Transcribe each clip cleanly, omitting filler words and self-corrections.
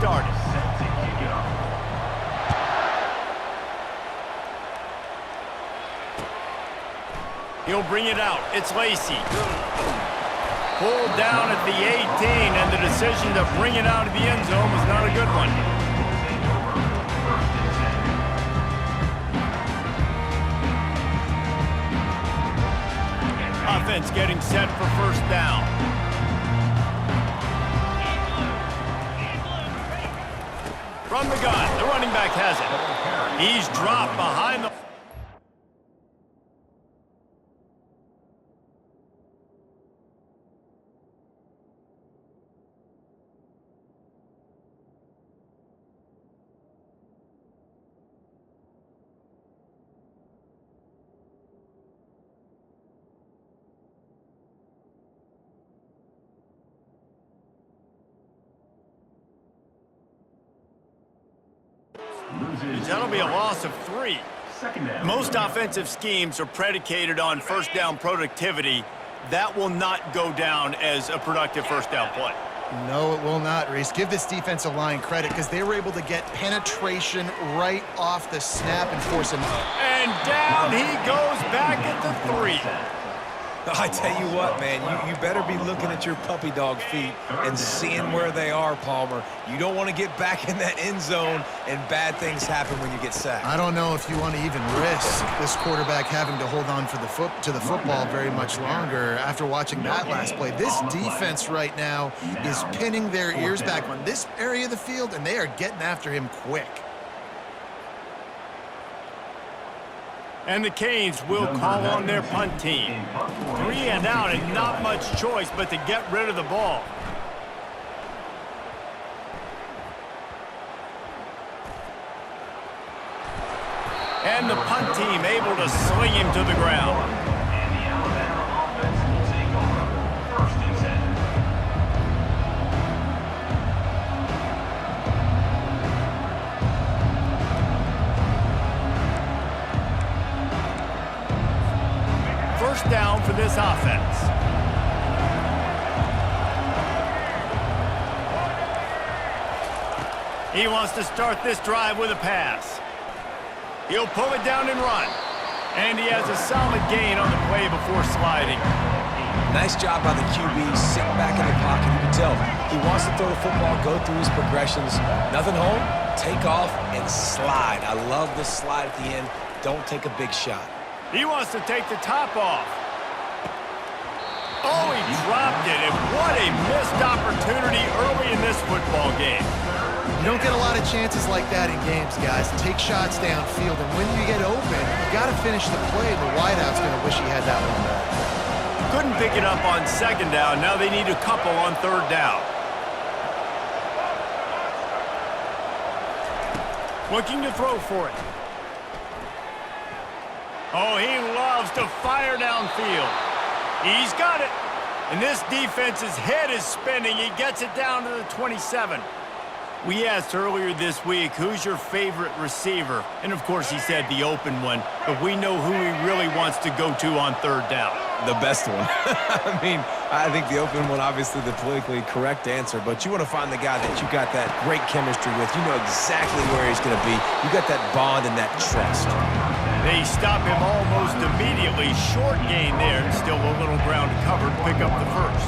started. He'll bring it out. It's Lacey. Pulled down at the 18, and the decision to bring it out of the end zone was not a good one. Offense getting set for first down. From the gun, the running back has it. He's dropped behind the... That'll be a loss of 3. Most offensive schemes are predicated on first down productivity. That will not go down as a productive first down play. No, it will not, Reese. Give this defensive line credit because they were able to get penetration right off the snap and force him. And down he goes back at the 3. I tell you what, man, you better be looking at your puppy dog feet and seeing where they are, Palmer. You don't want to get back in that end zone and bad things happen when you get sacked. I don't know if you want to even risk this quarterback having to hold on for the football very much longer after watching that last play. This defense right now is pinning their ears back on this area of the field, and they are getting after him quick. And the Canes will call on their punt team. 3 and out, and not much choice but to get rid of the ball. And the punt team able to sling him to the ground. First down for this offense. He wants to start this drive with a pass. He'll pull it down and run. And he has a solid gain on the play before sliding. Nice job by the QB, sitting back in the pocket. You can tell he wants to throw the football, go through his progressions. Nothing home, take off, and slide. I love the slide at the end. Don't take a big shot. He wants to take the top off. Oh, he dropped it, and what a missed opportunity early in this football game. You don't get a lot of chances like that in games, guys. Take shots downfield, and when you get open, you got to finish the play. The wideout's going to wish he had that one back. Couldn't pick it up on second down. Now they need a couple on third down. Looking to throw for it. Oh, he loves to fire downfield. He's got it. And this defense's head is spinning. He gets it down to the 27. We asked earlier this week, who's your favorite receiver? And, of course, he said the open one. But we know who he really wants to go to on third down. The best one. I mean, I think the open one, obviously the politically correct answer, but you want to find the guy that you got that great chemistry with. You know exactly where he's going to be. You got that bond and that trust. They stop him almost immediately. Short gain there, and still a little ground to cover to pick up the first.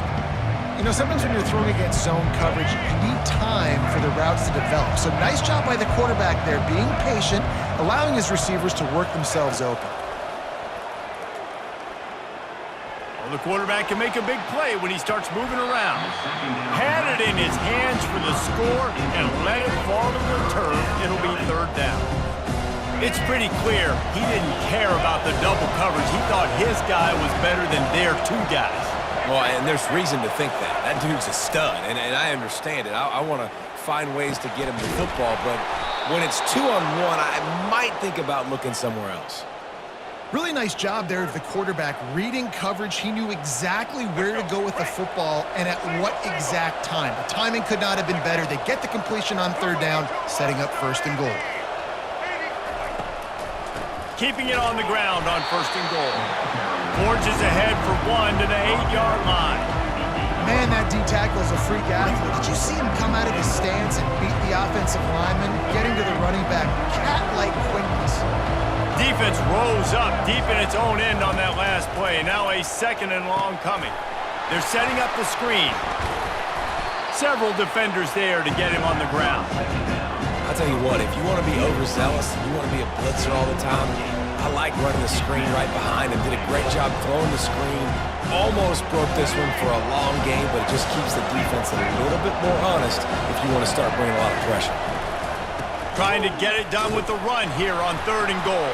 You know, sometimes when you're throwing against zone coverage, you need time for the routes to develop. So nice job by the quarterback there, being patient, allowing his receivers to work themselves open. Well, the quarterback can make a big play when he starts moving around. Had it in his hands for the score and let it fall to the turf. It'll be third down. It's pretty clear he didn't care about the double coverage. He thought his guy was better than their 2 guys. Well, and there's reason to think that. That dude's a stud, and I understand it. I want to find ways to get him the football, but when it's 2-on-1, I might think about looking somewhere else. Really nice job there of the quarterback reading coverage. He knew exactly where to go with the football and at what exact time. The timing could not have been better. They get the completion on third down, setting up first and goal. Keeping it on the ground on first and goal. Forges ahead for 1 to the 8-yard line. Man, that D-tackle is a freak athlete. Did you see him come out of his stance and beat the offensive lineman, getting to the running back, cat-like quickness? Defense rose up deep in its own end on that last play. Now a 2nd and long coming. They're setting up the screen. Several defenders there to get him on the ground. I'll tell you what, if you want to be overzealous, you want to be a blitzer all the time, I like running the screen right behind him. Did a great job throwing the screen. Almost broke this one for a long game, but it just keeps the defense a little bit more honest if you want to start bringing a lot of pressure. Trying to get it done with the run here on 3rd and goal.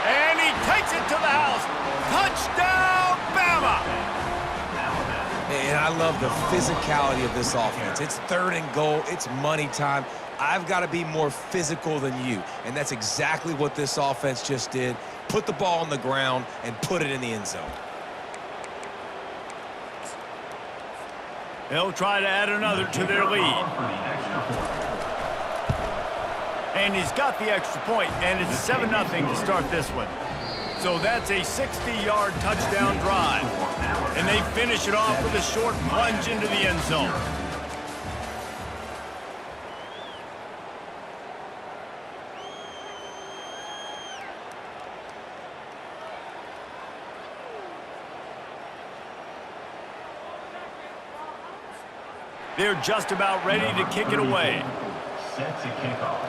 And he takes it to the house. Touchdown, Bama! And I love the physicality of this offense. It's 3rd and goal. It's money time. I've got to be more physical than you. And that's exactly what this offense just did. Put the ball on the ground and put it in the end zone. They'll try to add another to their lead. And he's got the extra point, and it's 7-0 to start this one. So that's a 60-yard touchdown drive. And they finish it off with a short plunge into the end zone. They're just about ready to kick it away. Set to kick off.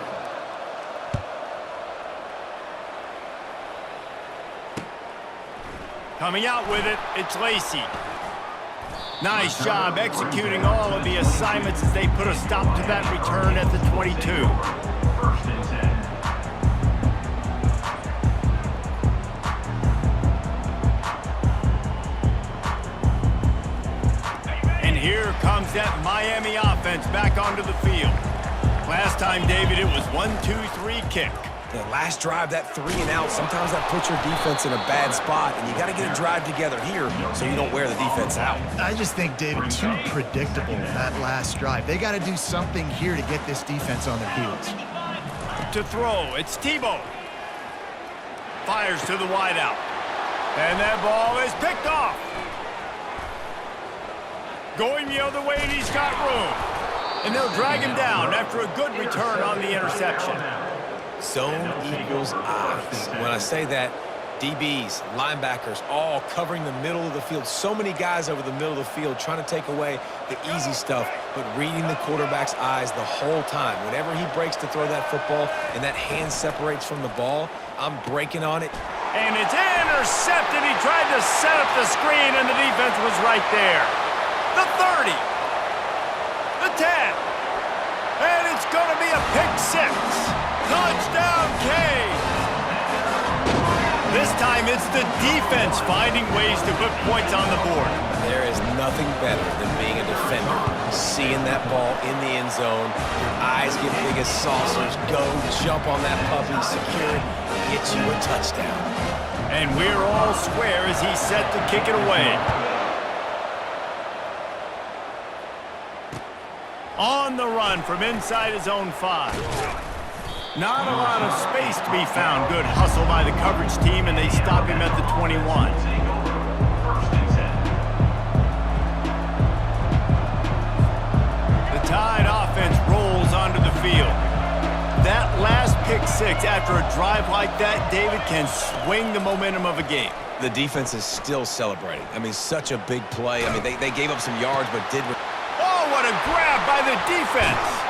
Coming out with it, it's Lacey. Nice job executing all of the assignments as they put a stop to that return at the 22. 1st and 10. And here comes that Miami offense back onto the field. Last time, David, it was 1-2-3 kick. The last drive, that 3 and out, sometimes that puts your defense in a bad spot, and you got to get a drive together here so you don't wear the defense out. I just think, David, too predictable, that last drive. They got to do something here to get this defense on their heels. To throw, it's Tebow. Fires to the wideout. And that ball is picked off. Going the other way, and he's got room. And they'll drag him down after a good return on the interception. Zone equals eyes. When I say that, DBs, linebackers, all covering the middle of the field. So many guys over the middle of the field trying to take away the easy stuff, but reading the quarterback's eyes the whole time. Whenever he breaks to throw that football and that hand separates from the ball, I'm breaking on it. And it's intercepted. He tried to set up the screen, and the defense was right there. The 30. The 10. And it's going to be a pick 6. Touchdown, Cage! This time it's the defense finding ways to put points on the board. There is nothing better than being a defender. Seeing that ball in the end zone, your eyes get big as saucers, go jump on that puppy, secure it, get you a touchdown. And we're all square as he's set to kick it away. On the run from inside his own 5. Not a lot of space to be found. Good hustle by the coverage team, and they stop him at the 21. The Tide offense rolls onto the field. That last pick 6 after a drive like that, David, can swing the momentum of a game. The defense is still celebrating. I mean, such a big play. I mean, they gave up some yards, but did... Oh, what a grab by the defense!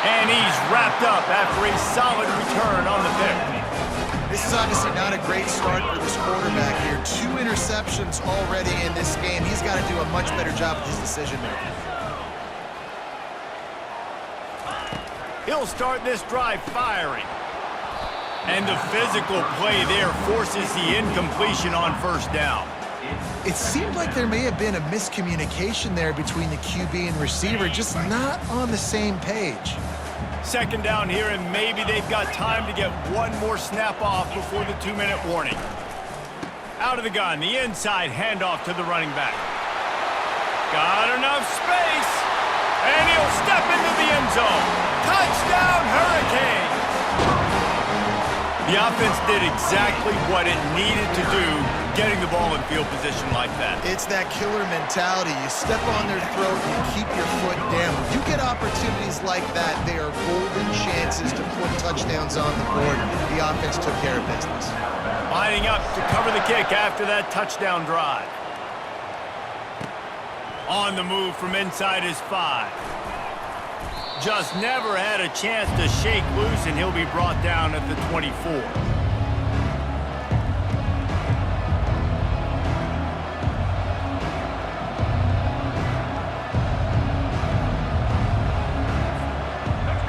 And he's wrapped up after a solid return on the pick. This is obviously not a great start for this quarterback here. 2 interceptions already in this game. He's got to do a much better job with his decision-making. He'll start this drive firing. And the physical play there forces the incompletion on 1st down. It seemed like there may have been a miscommunication there between the QB and receiver, just not on the same page. 2nd down here, and maybe they've got time to get one more snap off before the 2-minute warning. Out of the gun, the inside handoff to the running back. Got enough space, and he'll step into the end zone. Touchdown, Hurricanes! The offense did exactly what it needed to do, getting the ball in field position like that. It's that killer mentality. You step on their throat and you keep your foot down. When you get opportunities like that, they are golden chances to put touchdowns on the board. The offense took care of business. Lining up to cover the kick after that touchdown drive. On the move from inside his 5. Just never had a chance to shake loose, and he'll be brought down at the 24.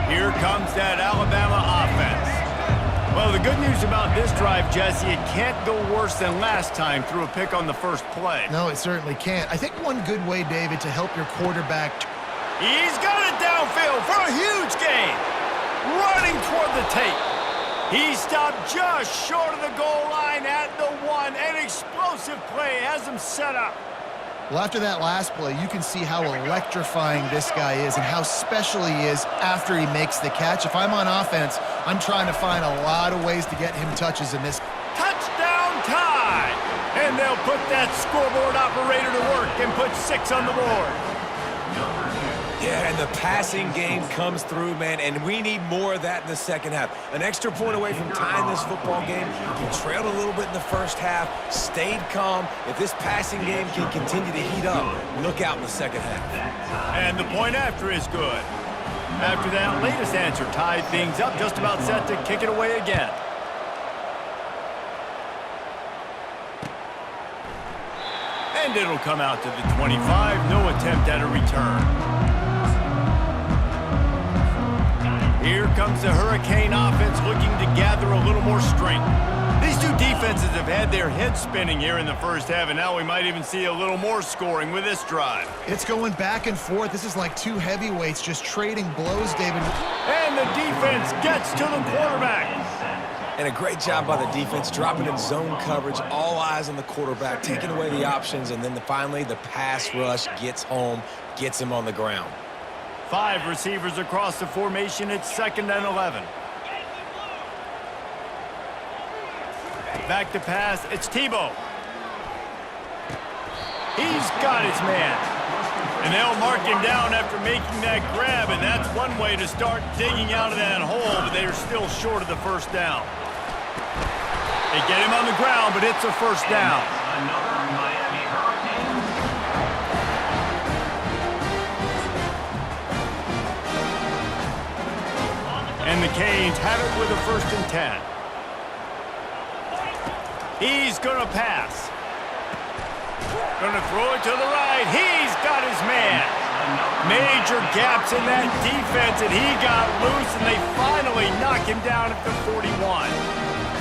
Here comes that Alabama offense. Well, the good news about this drive, Jesse, it can't go worse than last time through a pick on the first play. No, it certainly can't. I think one good way, David, to help your quarterback... He's got it downfield for a huge gain. Running toward the tape. He stopped just short of the goal line at the 1. An explosive play has him set up. Well, after that last play, you can see how electrifying this guy is and how special he is after he makes the catch. If I'm on offense, I'm trying to find a lot of ways to get him touches in this. Touchdown tie! And they'll put that scoreboard operator to work and put 6 on the board. Yeah, and the passing game comes through, man, and we need more of that in the second half. An extra point away from tying this football game. We trailed a little bit in the first half, stayed calm. If this passing game can continue to heat up, look out in the second half. And the point after is good. After that latest answer tied things up, just about set to kick it away again. And it'll come out to the 25. No attempt at a return. Here comes the Hurricane offense looking to gather a little more strength. These two defenses have had their heads spinning here in the first half, and now we might even see a little more scoring with this drive. It's going back and forth. This is like two heavyweights just trading blows, David. And the defense gets to the quarterback. And a great job by the defense, dropping in zone coverage, all eyes on the quarterback, taking away the options, and then finally the pass rush gets home, gets him on the ground. 5 receivers across the formation. It's 2nd and 11. Back to pass. It's Tebow. He's got his man. And they'll mark him down after making that grab, and that's one way to start digging out of that hole, but they're still short of the first down. They get him on the ground, but it's a first down. Another Miami Hurricane. And the Canes have it with a 1st and 10. He's going to pass. Going to throw it to the right. He's got his man. Major gaps in that defense, and he got loose, and they finally knock him down at the 41.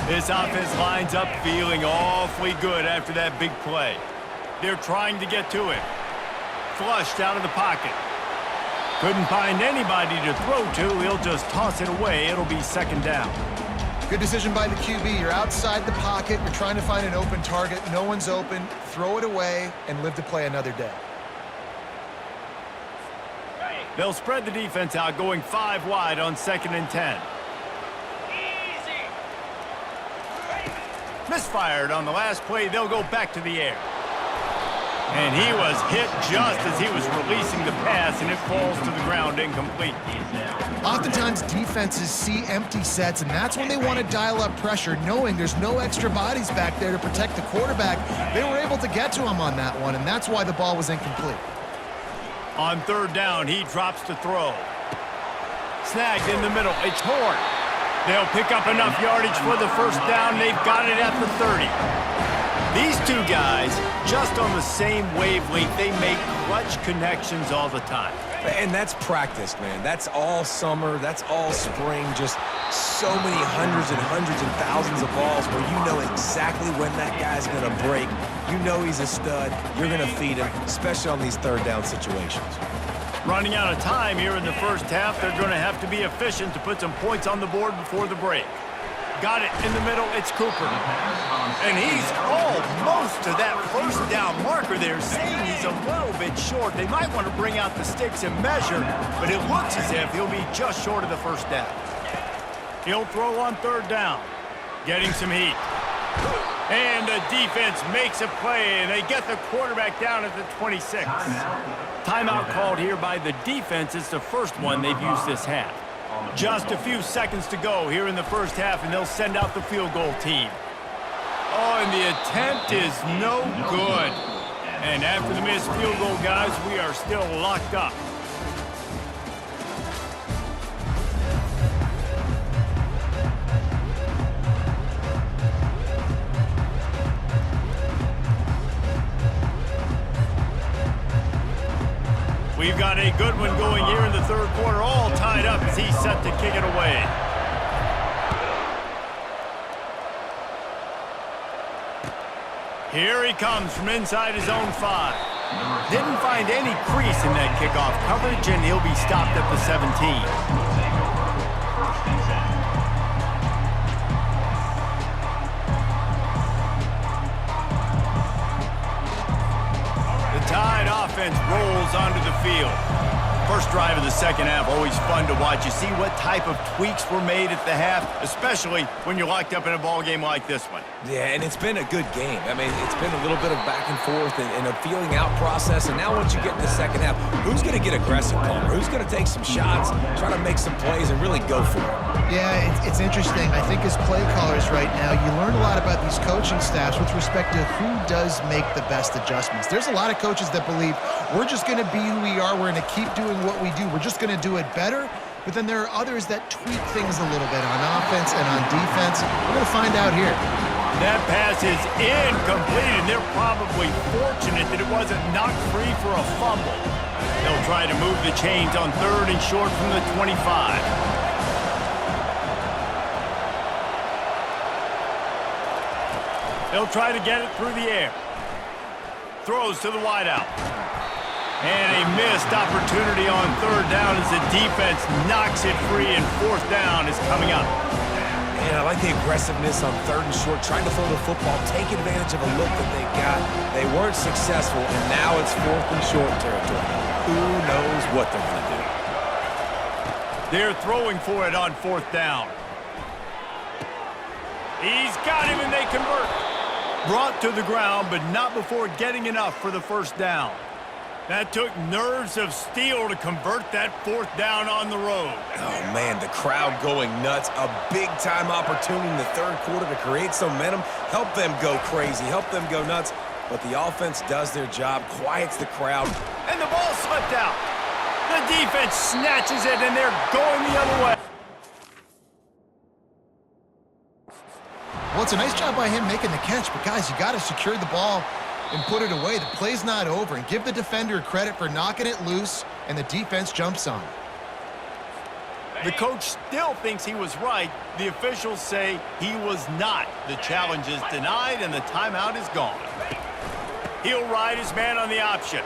This offense lines up feeling awfully good after that big play. They're trying to get to it. Flushed out of the pocket. Couldn't find anybody to throw to. He'll just toss it away. It'll be 2nd down. Good decision by the QB. You're outside the pocket. You're trying to find an open target. No one's open. Throw it away and live to play another day. They'll spread the defense out, going 5 wide on 2nd and 10. Misfired on the last play. They'll go back to the air. And he was hit just as he was releasing the pass, and it falls to the ground incomplete. Oftentimes, defenses see empty sets, and that's when they want to dial up pressure, knowing there's no extra bodies back there to protect the quarterback. They were able to get to him on that one, and that's why the ball was incomplete. On 3rd down, he drops to throw. Snagged in the middle. It's Horn. They'll pick up enough yardage for the first down. They've got it at the 30. These two guys, just on the same wavelength, they make clutch connections all the time. And that's practice, man. That's all summer. That's all spring. Just so many hundreds and thousands of balls where you know exactly when that guy's going to break. You know he's a stud. You're going to feed him, especially on these 3rd down situations. Running out of time here in the first half, they're going to have to be efficient to put some points on the board before the break. Got it in the middle. It's Cooper. And he's almost to that first down marker there, saying he's a little bit short. They might want to bring out the sticks and measure, but it looks as if he'll be just short of the first down. He'll throw on 3rd down. Getting some heat. And the defense makes a play, and they get the quarterback down at the 26. Timeout called here by the defense. It's the first one they've used this half. Just a few seconds to go here in the first half, and they'll send out the field goal team. Oh, and the attempt is no good. And after the missed field goal, guys, we are still locked up. We've got a good one going here in the third quarter, all tied up as he's set to kick it away. Here he comes from inside his own 5. Didn't find any crease in that kickoff coverage, and he'll be stopped at the 17. The Tide offense rolls onto the field. First drive of the second half, always fun to watch. You see what type of tweaks were made at the half, especially when you're locked up in a ball game like this one. Yeah, and it's been a good game. I mean, it's been a little bit of back and forth and a feeling out process. And now once you get in the second half, who's going to get aggressive, Palmer? Who's going to take some shots, try to make some plays, and really go for it? Yeah, it's interesting. I think as play callers right now, you learn a lot about these coaching staffs with respect to who does make the best adjustments. There's a lot of coaches that believe we're just going to be who we are. We're going to keep doing what we do. We're just going to do it better. But then there are others that tweak things a little bit on offense and on defense. We're going to find out here. That pass is incomplete, and they're probably fortunate that it wasn't knocked free for a fumble. They'll try to move the chains on 3rd and short from the 25. They'll try to get it through the air. Throws to the wideout. And a missed opportunity on 3rd down as the defense knocks it free, and 4th down is coming up. And I like the aggressiveness on 3rd and short, trying to throw the football, take advantage of a look that they got. They weren't successful, and now it's 4th and short territory. Who knows what they're going to do? They're throwing for it on 4th down. He's got him, and they convert. Brought to the ground, but not before getting enough for the 1st down. That took nerves of steel to convert that 4th down on the road. Oh, man, the crowd going nuts. A big-time opportunity in the 3rd quarter to create some momentum, help them go crazy, help them go nuts. But the offense does their job, quiets the crowd. And the ball slipped out. The defense snatches it, and they're going the other way. Well, it's a nice job by him making the catch, but guys, you got to secure the ball and put it away. The play's not over, and give the defender credit for knocking it loose, and the defense jumps on. The coach still thinks he was right. The officials say he was not. The challenge is denied, and the timeout is gone. He'll ride his man on the option.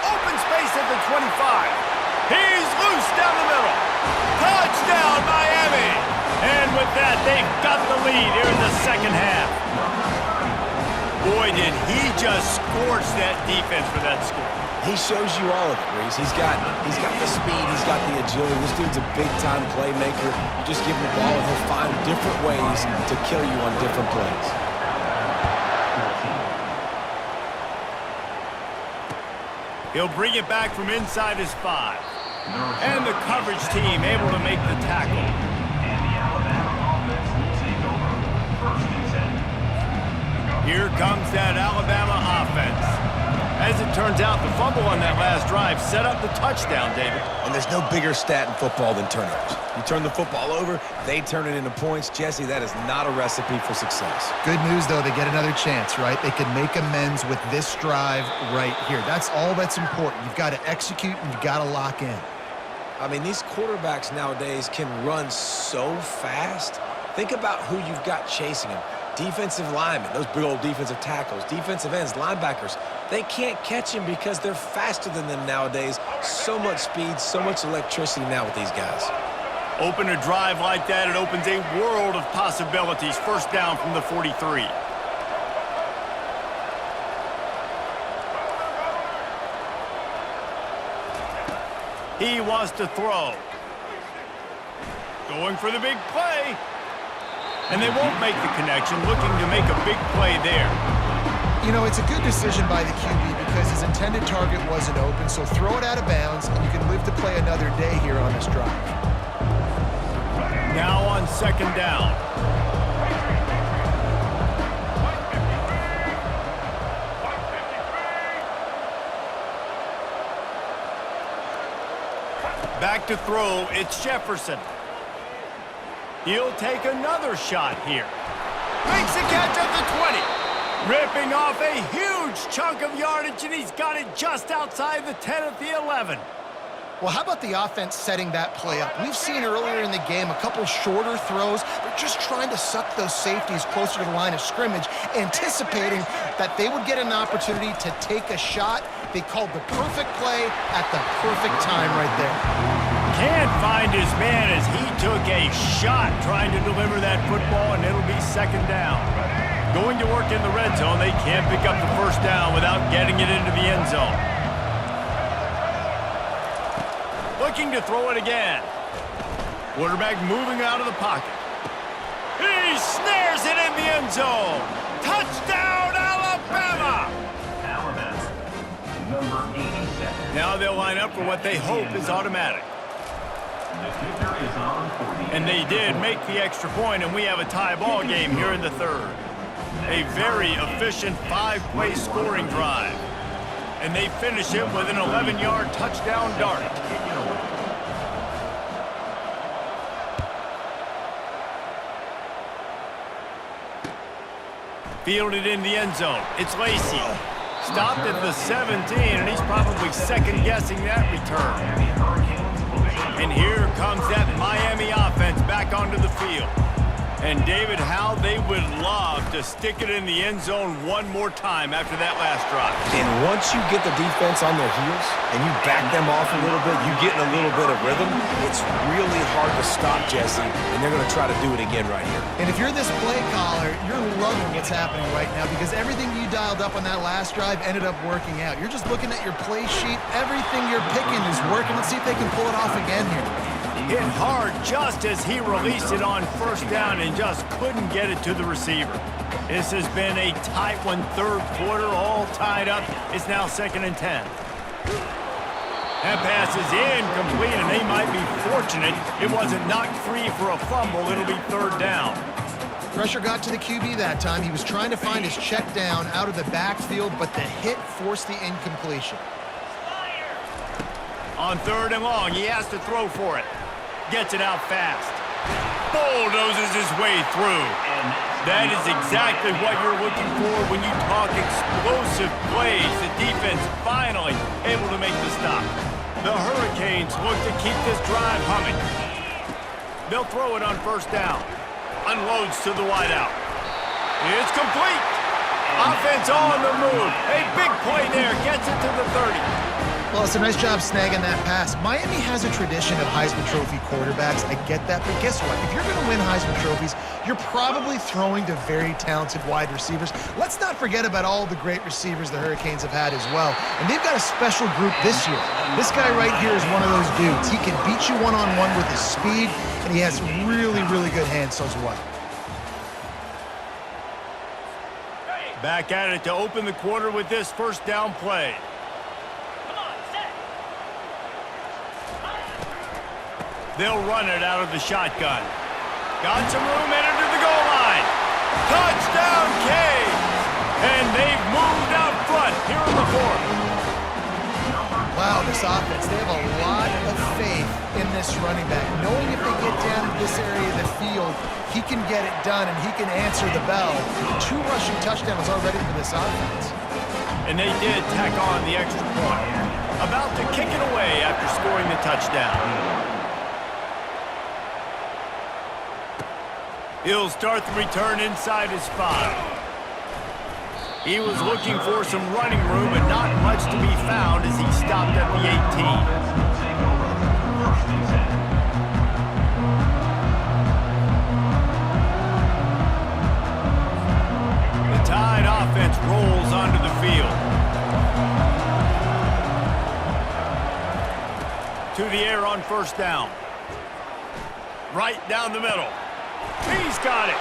Open space at the 25. He's loose down the middle. Touchdown, Miami! And with that, they've got the lead here in the second half. Boy, did he just scorch that defense for that score. He shows you all of it, Reese. He's got the speed, he's got the agility. This dude's a big-time playmaker. You just give him the ball, and he'll find different ways to kill you on different plays. He'll bring it back from inside his 5. And the coverage team able to make the tackle. And the Alabama offense will take over 1st and 10. Here comes that Alabama offense. As it turns out, the fumble on that last drive set up the touchdown, David. And there's no bigger stat in football than turnovers. You turn the football over, they turn it into points. Jesse, that is not a recipe for success. Good news, though, they get another chance, right? They can make amends with this drive right here. That's all that's important. You've got to execute, and you've got to lock in. I mean, these quarterbacks nowadays can run so fast. Think about who you've got chasing them. Defensive linemen, those big old defensive tackles, defensive ends, linebackers. They can't catch him because they're faster than them nowadays. So much speed, so much electricity now with these guys. Open a drive like that, it opens a world of possibilities. 1st down from the 43. He wants to throw. Going for the big play. And they won't make the connection, looking to make a big play there. You know, it's a good decision by the QB because his intended target wasn't open, so throw it out of bounds, and you can live to play another day here on this drive. Now on second down. Back to throw, it's Jefferson. He'll take another shot here. Makes the catch at the 20. Ripping off a huge chunk of yardage, and he's got it just outside the 10 at the 11. Well, how about the offense setting that play up? We've seen earlier in the game a couple shorter throws. They're just trying to suck those safeties closer to the line of scrimmage, anticipating that they would get an opportunity to take a shot. They called the perfect play at the perfect time right there. Can't find his man as he took a shot trying to deliver that football, and it'll be second down. Going to work in the red zone, they can't pick up the first down without getting it into the end zone. Looking to throw it again. Quarterback moving out of the pocket. He snares it in the end zone. Touchdown, Alabama! Number 87. Now they'll line up for what they hope is automatic. The kicker is on 40. And they did make the extra point, and we have a tie ball game here in the third. A very efficient 5-play scoring drive. And they finish it with an 11-yard touchdown dart. Fielded in the end zone. It's Lacey. Stopped at the 17, and he's probably second-guessing that return. And here comes that Miami offense back onto the field. And David, how they would love to stick it in the end zone one more time after that last drive. And once you get the defense on their heels and you back them off a little bit, you get in a little bit of rhythm, it's really hard to stop, Jesse, and they're going to try to do it again right here. And if you're this play caller, you're loving what's happening right now because everything you dialed up on that last drive ended up working out. You're just looking at your play sheet. Everything you're picking is working. Let's see if they can pull it off again here. Hit hard just as he released it on first down and just couldn't get it to the receiver. This has been a tight one, third quarter, all tied up. It's now 2nd and 10. That pass is incomplete, and they might be fortunate it wasn't knocked free for a fumble. It'll be third down. Pressure got to the QB that time. He was trying to find his check down out of the backfield, but the hit forced the incompletion. On 3rd and long, he has to throw for it. Gets it out fast. Bulldozes his way through. That is exactly what you're looking for when you talk explosive plays. The defense finally able to make the stop. The Hurricanes look to keep this drive humming. They'll throw it on first down. Unloads to the wideout. It's complete. Offense on the move. A big play there. Gets it to the 30. Well, it's a nice job snagging that pass. Miami has a tradition of Heisman Trophy quarterbacks. I get that, but guess what? If you're going to win Heisman Trophies, you're probably throwing to very talented wide receivers. Let's not forget about all the great receivers the Hurricanes have had as well. And they've got a special group this year. This guy right here is one of those dudes. He can beat you one-on-one with his speed, and he has really, really good hands as well. Back at it to open the quarter with this first down play. They'll run it out of the shotgun. Got some room, entered to the goal line. Touchdown, Canes! And they've moved out front here in the 4th. Wow, this offense, they have a lot of faith in this running back. Knowing if they get down to this area of the field, he can get it done and he can answer the bell. 2 rushing touchdowns already for this offense. And they did tack on the extra point. About to kick it away after scoring the touchdown. He'll start the return inside his 5. He was looking for some running room, but not much to be found as he stopped at the 18. The Tide offense rolls onto the field. To the air on first down. Right down the middle. He's got it.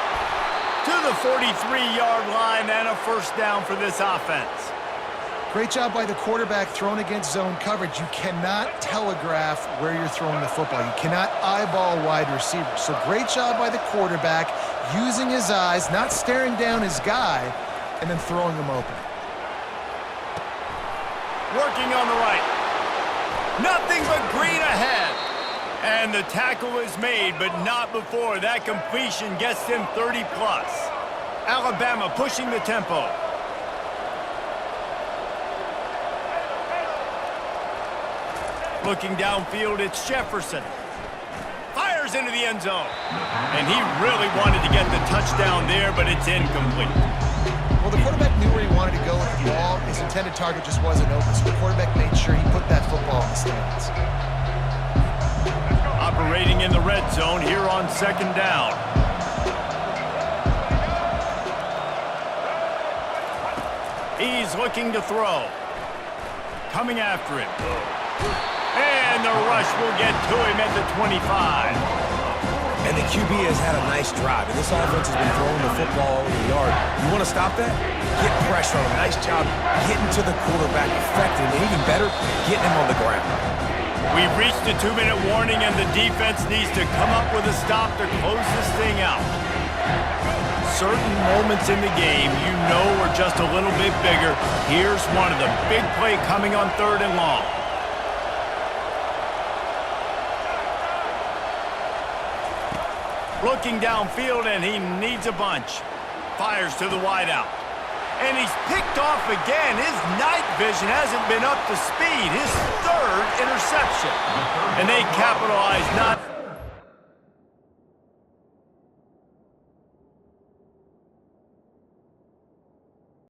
to the 43-yard line and a first down for this offense. Great job by the quarterback throwing against zone coverage. You cannot telegraph where you're throwing the football. You cannot eyeball wide receivers. So great job by the quarterback using his eyes, not staring down his guy, and then throwing him open. Working on the right. Nothing but green ahead. And the tackle is made, but not before that completion gets them 30-plus. Alabama pushing the tempo. Looking downfield, it's Jefferson. Fires into the end zone. And he really wanted to get the touchdown there, but it's incomplete. Well, the quarterback knew where he wanted to go with the ball. His intended target just wasn't open, so the quarterback made sure he put that football in the stands. Operating in the red zone here on second down. He's looking to throw. Coming after him. And the rush will get to him at the 25. And the QB has had a nice drive, and this offense has been throwing the football over the yard. You want to stop that? Get pressure on him. Nice job getting to the quarterback effectively, and even better, getting him on the ground. We've reached the 2-minute warning, and the defense needs to come up with a stop to close this thing out. Certain moments in the game you know are just a little bit bigger. Here's one of them. Big play coming on 3rd and long. Looking downfield, and he needs a bunch. Fires to the wideout. And he's picked off again. His night vision hasn't been up to speed. His 3rd interception. And they capitalize not